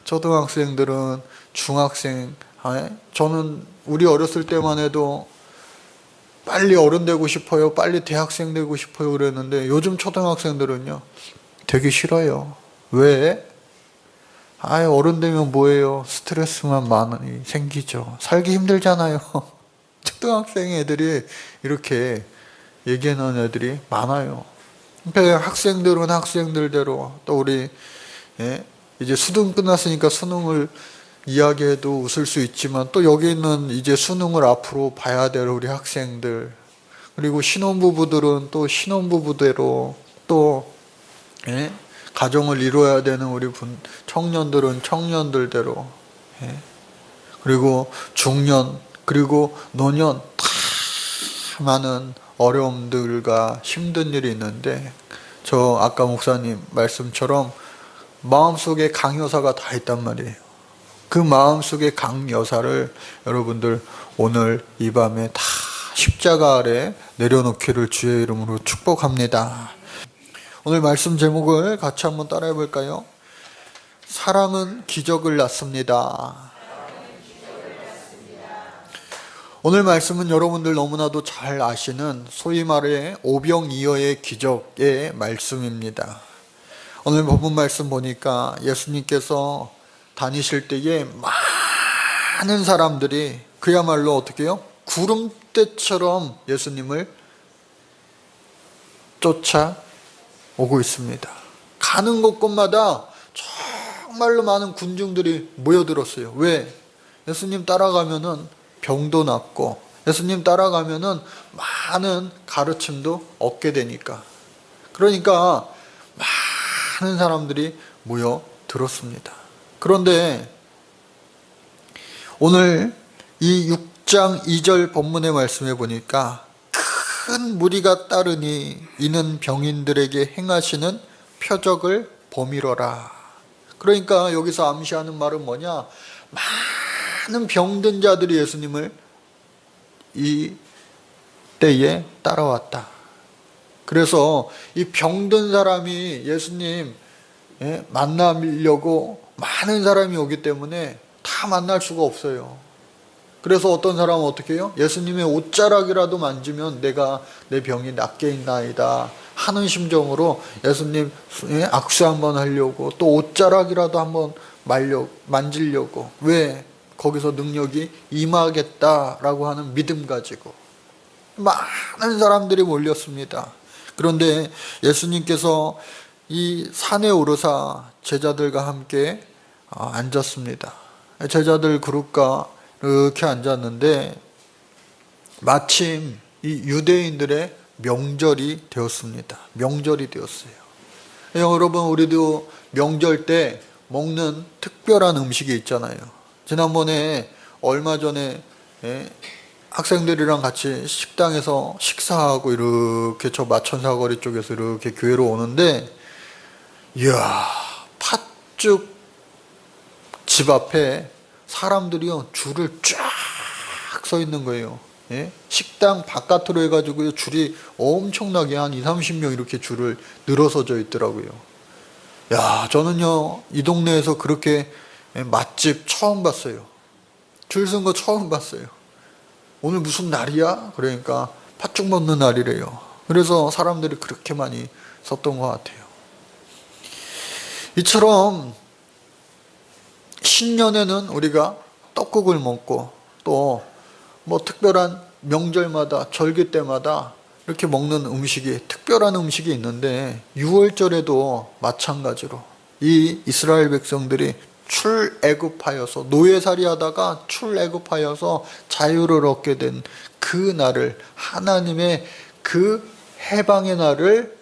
초등학생들은 중학생, 저는 우리 어렸을 때만 해도 빨리 어른 되고 싶어요, 빨리 대학생 되고 싶어요 그랬는데 요즘 초등학생들은요 되게 싫어요. 왜? 어른 되면 뭐예요? 스트레스만 많이 생기죠. 살기 힘들잖아요. 초등학생 애들이 이렇게 얘기하는 애들이 많아요. 그러니까 학생들은 학생들대로 또 우리 이제 수능 끝났으니까 수능을 이야기해도 웃을 수 있지만 또 여기 있는 이제 수능을 앞으로 봐야 될 우리 학생들, 그리고 신혼부부들은 또 신혼부부대로 또 가정을 이루어야 되는 우리 청년들은 청년들대로, 그리고 중년 그리고 노년 다 많은 어려움들과 힘든 일이 있는데, 저 아까 목사님 말씀처럼 마음속에 강여사가 다 있단 말이에요. 그 마음속에 강여사를 여러분들 오늘 이 밤에 다 십자가 아래 내려놓기를 주의 이름으로 축복합니다. 오늘 말씀 제목을 같이 한번 따라해 볼까요? 사랑은 기적을 낳습니다. 오늘 말씀은 여러분들 너무나도 잘 아시는 소위 말해 오병이어의 기적의 말씀입니다. 오늘 본문 말씀 보니까 예수님께서 다니실 때에 많은 사람들이 그야말로 어떻게 해요? 구름대처럼 예수님을 쫓아오고 있습니다. 가는 곳곳마다 정말로 많은 군중들이 모여들었어요. 왜? 예수님 따라가면은 병도 낫고 예수님 따라가면은 많은 가르침도 얻게 되니까. 그러니까 많은 사람들이 모여들었습니다. 그런데 오늘 이 6장 2절 본문의 말씀에 보니까 큰 무리가 따르니 이는 병인들에게 행하시는 표적을 보미러라. 그러니까 여기서 암시하는 말은 뭐냐? 많은 병든 자들이 예수님을 이 때에 따라왔다. 그래서 이 병든 사람이 예수님 만나려고 많은 사람이 오기 때문에 다 만날 수가 없어요. 그래서 어떤 사람은 어떻게 해요? 예수님의 옷자락이라도 만지면 내가 내 병이 낫게 있나이다 하는 심정으로 예수님 악수 한번 하려고, 또 옷자락이라도 한번 만지려고. 왜? 거기서 능력이 임하겠다라고 하는 믿음 가지고 많은 사람들이 몰렸습니다. 그런데 예수님께서 이 산에 오르사 제자들과 함께 앉았습니다. 제자들 그룹과 이렇게 앉았는데 마침 이 유대인들의 명절이 되었습니다. 명절이 되었어요. 여러분, 우리도 명절 때 먹는 특별한 음식이 있잖아요. 지난번에 얼마 전에 학생들이랑 같이 식당에서 식사하고 이렇게 저 마천사거리 쪽에서 이렇게 교회로 오는데, 이야, 팥죽 집 앞에 사람들이요 줄을 쫙 서 있는 거예요. 식당 바깥으로 해가지고 줄이 엄청나게 한 20-30명 이렇게 줄을 늘어서져 있더라고요. 야, 저는요 이 동네에서 그렇게 맛집 처음 봤어요. 줄 쓴 거 처음 봤어요. 오늘 무슨 날이야? 그러니까 팥죽 먹는 날이래요. 그래서 사람들이 그렇게 많이 섰던 것 같아요. 이처럼 신년에는 우리가 떡국을 먹고 또 뭐 특별한 명절마다 절기 때마다 이렇게 먹는 음식이, 특별한 음식이 있는데 6월절에도 마찬가지로 이 이스라엘 백성들이 출애굽하여서 노예살이 하다가 출애굽하여서 자유를 얻게 된 그 날을, 하나님의 그 해방의 날을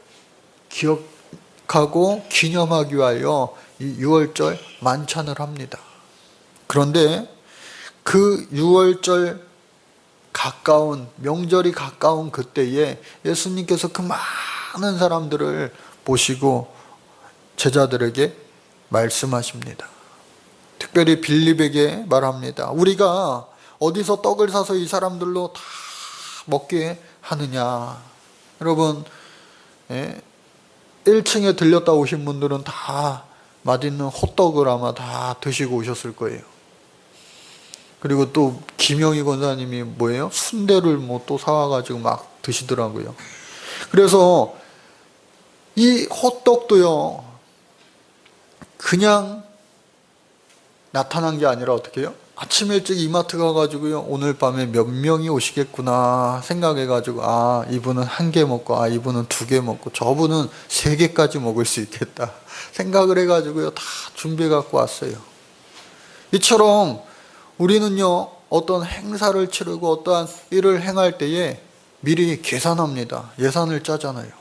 기억하고 기념하기 위하여 이 6월절 만찬을 합니다. 그런데 그 6월절 가까운, 명절이 가까운 그때에 예수님께서 그 많은 사람들을 보시고 제자들에게 말씀하십니다. 특별히 빌립에게 말합니다. 우리가 어디서 떡을 사서 이 사람들로 다 먹게 하느냐. 여러분, 1층에 들렸다 오신 분들은 다 맛있는 호떡을 아마 다 드시고 오셨을 거예요. 그리고 또 김영희 권사님이 뭐예요? 순대를 뭐 또 사와가지고 막 드시더라고요. 그래서 이 호떡도요, 그냥 나타난 게 아니라 어떻게 해요? 아침 일찍 이마트 가가지고요, 오늘 밤에 몇 명이 오시겠구나 생각해가지고, 아, 이분은 1개 먹고, 아, 이분은 2개 먹고, 저분은 3개까지 먹을 수 있겠다 생각을 해가지고요, 다 준비해 갖고 왔어요. 이처럼 우리는요, 어떤 행사를 치르고 어떠한 일을 행할 때에 미리 계산합니다. 예산을 짜잖아요.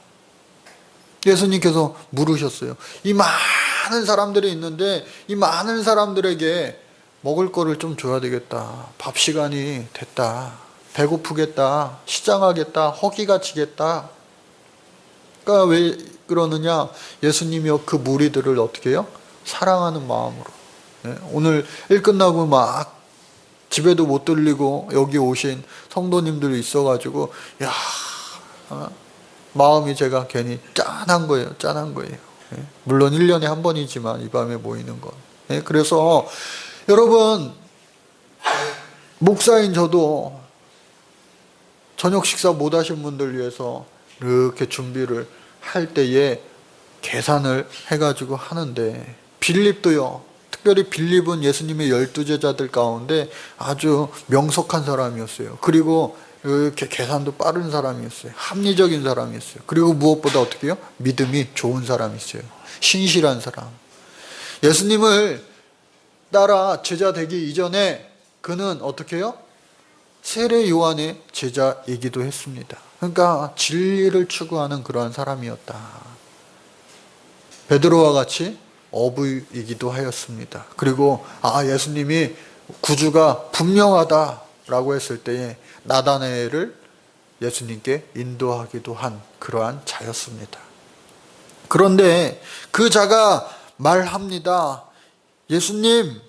예수님께서 물으셨어요. 이 많은 사람들이 있는데 이 많은 사람들에게 먹을 거를 좀 줘야 되겠다. 밥 시간이 됐다. 배고프겠다. 시장하겠다. 허기가 지겠다. 그러니까 왜 그러느냐? 예수님이요, 그 무리들을 어떻게 해요? 사랑하는 마음으로. 오늘 일 끝나고 막 집에도 못 들리고 여기 오신 성도님들이 있어가지고, 야, 마음이 제가 괜히 짠한 거예요. 짠한 거예요. 물론 1년에 한 번이지만 이 밤에 모이는 건. 그래서 여러분, 목사인 저도 저녁 식사 못 하신 분들 위해서 이렇게 준비를 할 때에 계산을 해가지고 하는데, 빌립도요, 특별히 빌립은 예수님의 12제자들 가운데 아주 명석한 사람이었어요. 그리고 이렇게 계산도 빠른 사람이었어요. 합리적인 사람이었어요. 그리고 무엇보다 어떻게 해요? 믿음이 좋은 사람이었어요. 신실한 사람. 예수님을 따라 제자 되기 이전에 그는 어떻게 해요? 세례 요한의 제자이기도 했습니다. 그러니까 진리를 추구하는 그러한 사람이었다. 베드로와 같이 어부이기도 하였습니다. 그리고 예수님이 구주가 분명하다라고 했을 때에 나다나엘을 예수님께 인도하기도 한 그러한 자였습니다. 그런데 그 자가 말합니다. 예수님,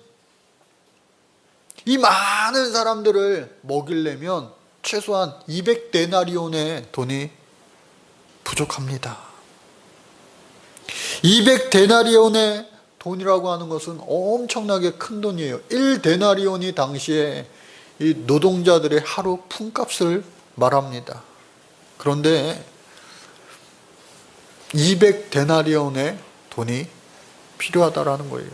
이 많은 사람들을 먹이려면 최소한 200데나리온의 돈이 부족합니다. 200데나리온의 돈이라고 하는 것은 엄청나게 큰 돈이에요. 1데나리온이 당시에 이 노동자들의 하루 품값을 말합니다. 그런데 200데나리온의 돈이 필요하다라는 거예요.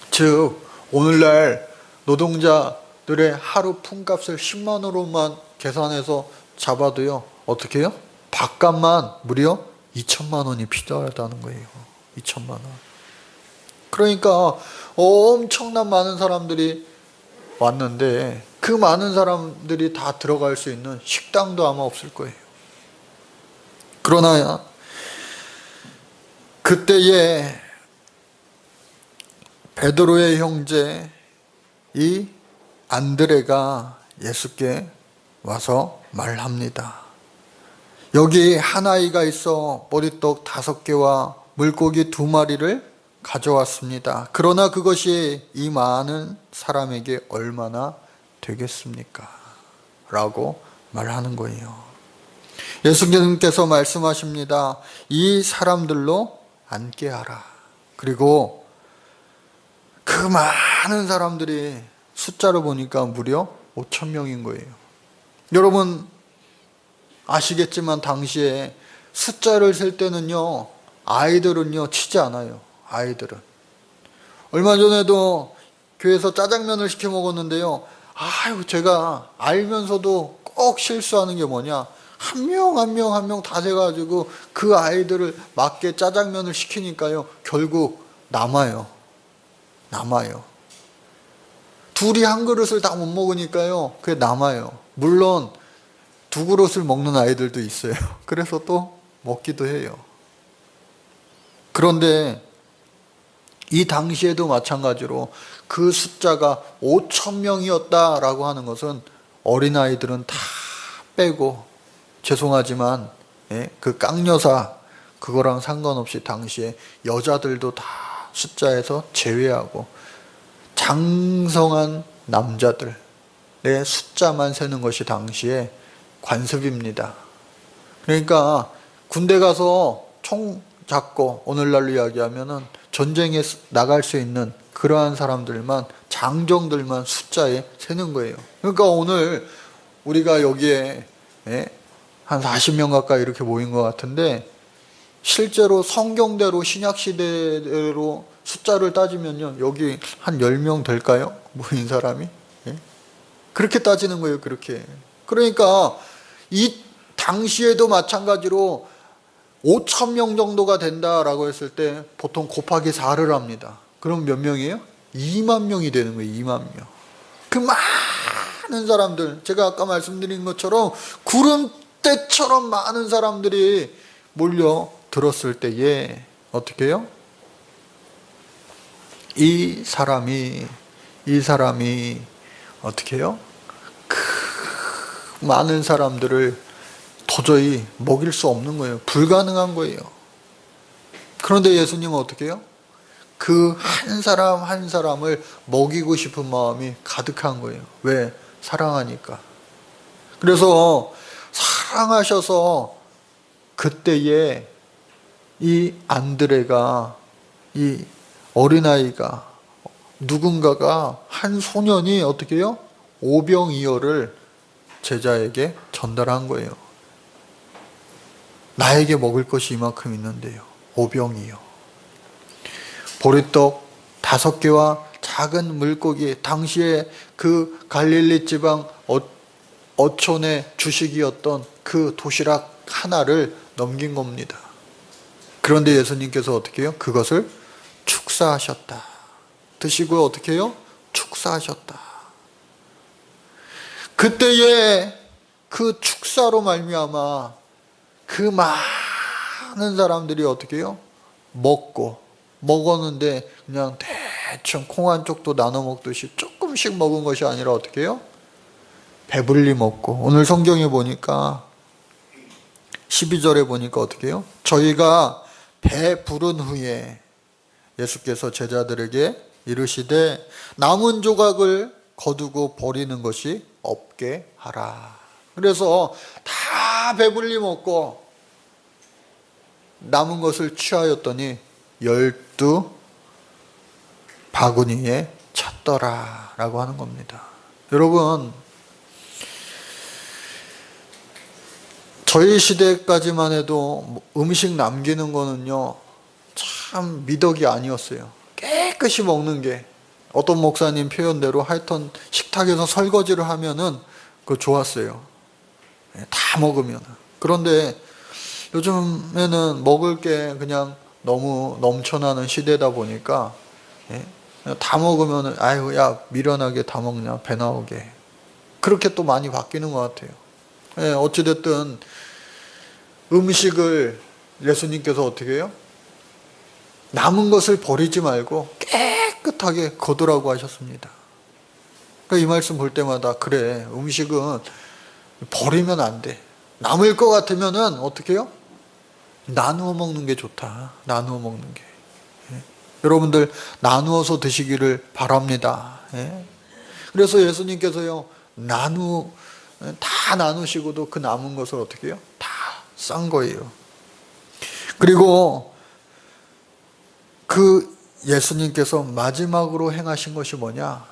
즉 오늘날 노동자들의 하루 품값을 10만원으로만 계산해서 잡아도요, 어떻게 해요? 밥값만 무려 2천만 원이 필요하다는 거예요. 2천만 원. 그러니까 엄청난 많은 사람들이 왔는데 그 많은 사람들이 다 들어갈 수 있는 식당도 아마 없을 거예요. 그러나 그때에 베드로의 형제 이 안드레가 예수께 와서 말합니다. 여기 한 아이가 있어 보리떡 5개와 물고기 2마리를 가져왔습니다. 그러나 그것이 이 많은 사람에게 얼마나 되겠습니까? 라고 말하는 거예요. 예수님께서 말씀하십니다. 이 사람들로 앉게 하라. 그리고 그 많은 사람들이 숫자를 보니까 무려 5,000명인 거예요. 여러분 아시겠지만 당시에 숫자를 셀 때는요, 아이들은요 치지 않아요. 아이들은. 얼마 전에도 교회에서 짜장면을 시켜 먹었는데요, 제가 알면서도 꼭 실수하는 게 뭐냐, 한 명 한 명 다 돼가지고 그 아이들을 맞게 짜장면을 시키니까요, 결국 남아요. 둘이 한 그릇을 다 못 먹으니까요, 그게 남아요. 물론 2그릇을 먹는 아이들도 있어요. 그래서 또 먹기도 해요. 그런데 이 당시에도 마찬가지로 그 숫자가 5,000명이었다라고 하는 것은 어린아이들은 다 빼고, 죄송하지만 그 깡여사 그거랑 상관없이 당시에 여자들도 다 숫자에서 제외하고 장성한 남자들의 숫자만 세는 것이 당시에 관습입니다. 그러니까 군대 가서 총 잡고 오늘날로 이야기하면은 전쟁에 나갈 수 있는 그러한 사람들만, 장정들만 숫자에 세는 거예요. 그러니까 오늘 우리가 여기에 한 40명 가까이 이렇게 모인 것 같은데, 실제로 성경대로 신약시대대로 숫자를 따지면요, 여기 한 10명 될까요? 모인 사람이? 그렇게 따지는 거예요. 그렇게. 그러니까 이 당시에도 마찬가지로 5천 명 정도가 된다라고 했을 때 보통 곱하기 4를 합니다. 그럼 몇 명이에요? 2만 명이 되는 거예요. 2만 명. 그 많은 사람들, 제가 아까 말씀드린 것처럼 구름대처럼 많은 사람들이 몰려 들었을 때에 어떻게 해요? 이 사람이 어떻게 해요? 그 많은 사람들을 도저히 먹일 수 없는 거예요. 불가능한 거예요. 그런데 예수님은 어떻게 해요? 그 한 사람 한 사람을 먹이고 싶은 마음이 가득한 거예요. 왜? 사랑하니까. 그래서 사랑하셔서 그때에 이 안드레가, 이 어린아이가, 누군가가, 한 소년이 어떻게 해요? 오병이어를 제자에게 전달한 거예요. 나에게 먹을 것이 이만큼 있는데요. 오병이어. 보리떡 5개와 작은 물고기, 당시에 그 갈릴리 지방 어촌의 주식이었던 그 도시락 하나를 넘긴 겁니다. 그런데 예수님께서 어떻게 해요? 그것을 축사하셨다. 드시고 어떻게 해요? 축사하셨다. 그때에 그 축사로 말미암아 그 많은 사람들이 어떻게 해요? 먹었는데 그냥 대충 콩 한 쪽도 나눠 먹듯이 조금씩 먹은 것이 아니라 어떻게 해요? 배불리 먹고, 오늘 성경에 보니까 12절에 보니까 어떻게 해요? 저희가 배 부른 후에 예수께서 제자들에게 이르시되 남은 조각을 거두고 버리는 것이 없게 하라. 그래서 다 배불리 먹고 남은 것을 취하였더니 12 바구니에 찼더라 라고 하는 겁니다. 여러분, 저희 시대까지만 해도 음식 남기는 거는요, 참 미덕이 아니었어요. 깨끗이 먹는 게, 어떤 목사님 표현대로 하여튼 식탁에서 설거지를 하면은 그거 좋았어요. 다 먹으면. 그런데 요즘에는 먹을 게 그냥 너무 넘쳐나는 시대다 보니까 다 먹으면 아유 야 미련하게 다 먹냐 배 나오게, 그렇게 또 많이 바뀌는 것 같아요. 어찌됐든 음식을 예수님께서 어떻게 해요? 남은 것을 버리지 말고 깨끗하게 거두라고 하셨습니다. 그러니까 이 말씀 볼 때마다 그래, 음식은 버리면 안 돼. 남을 것 같으면은 어떻게 해요? 나누어 먹는 게 좋다. 나누어 먹는 게. 여러분들 나누어서 드시기를 바랍니다. 그래서 예수님께서요, 다 나누시고도 그 남은 것을 어떻게 해요? 다 싼 거예요. 그리고 그 예수님께서 마지막으로 행하신 것이 뭐냐?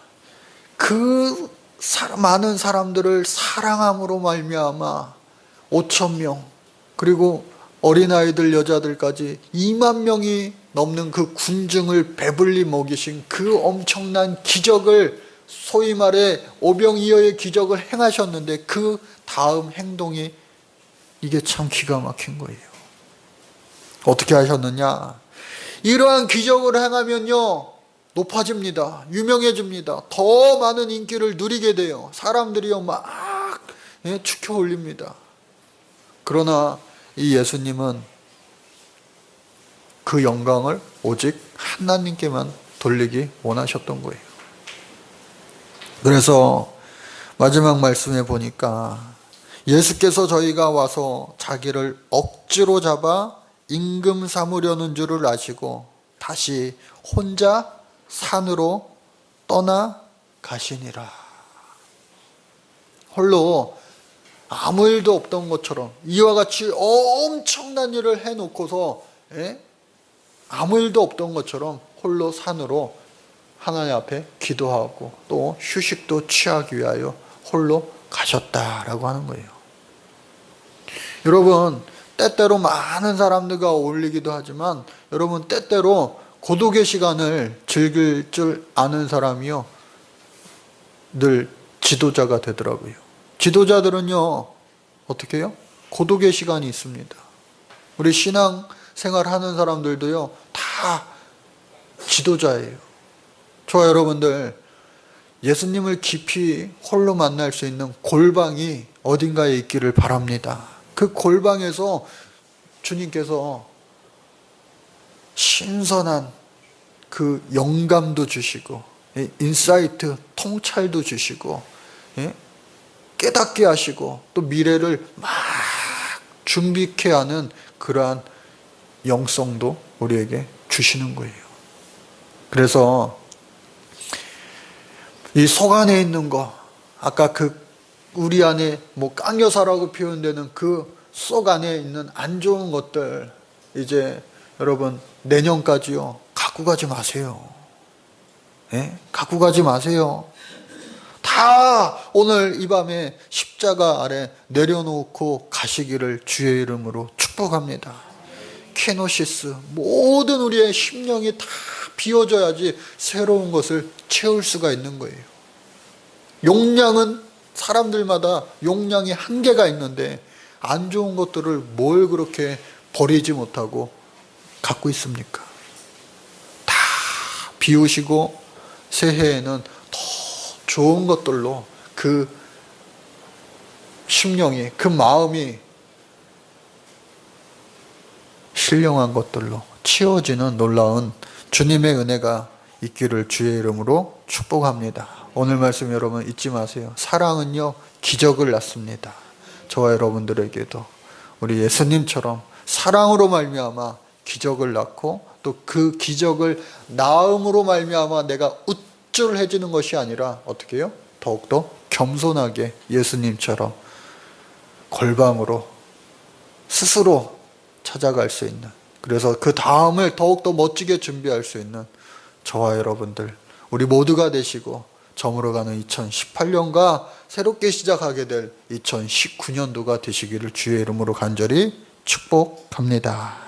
그 많은 사람들을 사랑함으로 말미암아 5천 명, 그리고 어린아이들 여자들까지 2만 명이 넘는 그 군중을 배불리 먹이신 그 엄청난 기적을, 소위 말해 오병이어의 기적을 행하셨는데 그 다음 행동이 이게 참 기가 막힌 거예요. 어떻게 하셨느냐? 이러한 기적을 행하면요 높아집니다. 유명해집니다. 더 많은 인기를 누리게 돼요. 사람들이요 막 축혀 올립니다. 그러나 이 예수님은 그 영광을 오직 하나님께만 돌리기 원하셨던 거예요. 그래서 마지막 말씀에 보니까 예수께서 저희가 와서 자기를 억지로 잡아 임금 삼으려는 줄을 아시고 다시 혼자 산으로 떠나 가시니라. 홀로 아무 일도 없던 것처럼 이와 같이 엄청난 일을 해놓고서 아무 일도 없던 것처럼 홀로 산으로 하나님 앞에 기도하고 또 휴식도 취하기 위하여 홀로 가셨다라고 하는 거예요. 여러분, 때때로 많은 사람들과 어울리기도 하지만 여러분, 때때로 고독의 시간을 즐길 줄 아는 사람이요, 늘 지도자가 되더라고요. 지도자들은요, 어떻게 해요? 고독의 시간이 있습니다. 우리 신앙 생활하는 사람들도요, 다 지도자예요. 저와 여러분들, 예수님을 깊이 홀로 만날 수 있는 골방이 어딘가에 있기를 바랍니다. 그 골방에서 주님께서 신선한 그 영감도 주시고, 인사이트, 통찰도 주시고, 깨닫게 하시고, 또 미래를 막 준비케 하는 그러한 영성도 우리에게 주시는 거예요. 그래서 이 속 안에 있는 거, 아까 그 우리 안에 뭐 깡여사라고 표현되는 그 속 안에 있는 안 좋은 것들, 이제 여러분 내년까지요, 갖고 가지 마세요. 갖고 가지 마세요. 다 오늘 이 밤에 십자가 아래 내려놓고 가시기를 주의 이름으로 축복합니다. 케노시스, 모든 우리의 심령이 다 비워져야지 새로운 것을 채울 수가 있는 거예요. 용량은 사람들마다 용량이 한계가 있는데 안 좋은 것들을 뭘 그렇게 버리지 못하고 갖고 있습니까? 다 비우시고 새해에는 더 좋은 것들로 그 심령이, 그 마음이 신령한 것들로 치워지는 놀라운 주님의 은혜가 있기를 주의 이름으로 축복합니다. 오늘 말씀 여러분 잊지 마세요. 사랑은요, 기적을 낳습니다. 저와 여러분들에게도 우리 예수님처럼 사랑으로 말미암아 기적을 낳고, 또 그 기적을 낳음으로 말미암아 내가 우쭐해지는 것이 아니라 어떻게 해요? 더욱더 겸손하게 예수님처럼 골방으로 스스로 찾아갈 수 있는, 그래서 그 다음을 더욱더 멋지게 준비할 수 있는 저와 여러분들, 우리 모두가 되시고 저물어가는 2018년과 새롭게 시작하게 될 2019년도가 되시기를 주의 이름으로 간절히 축복합니다.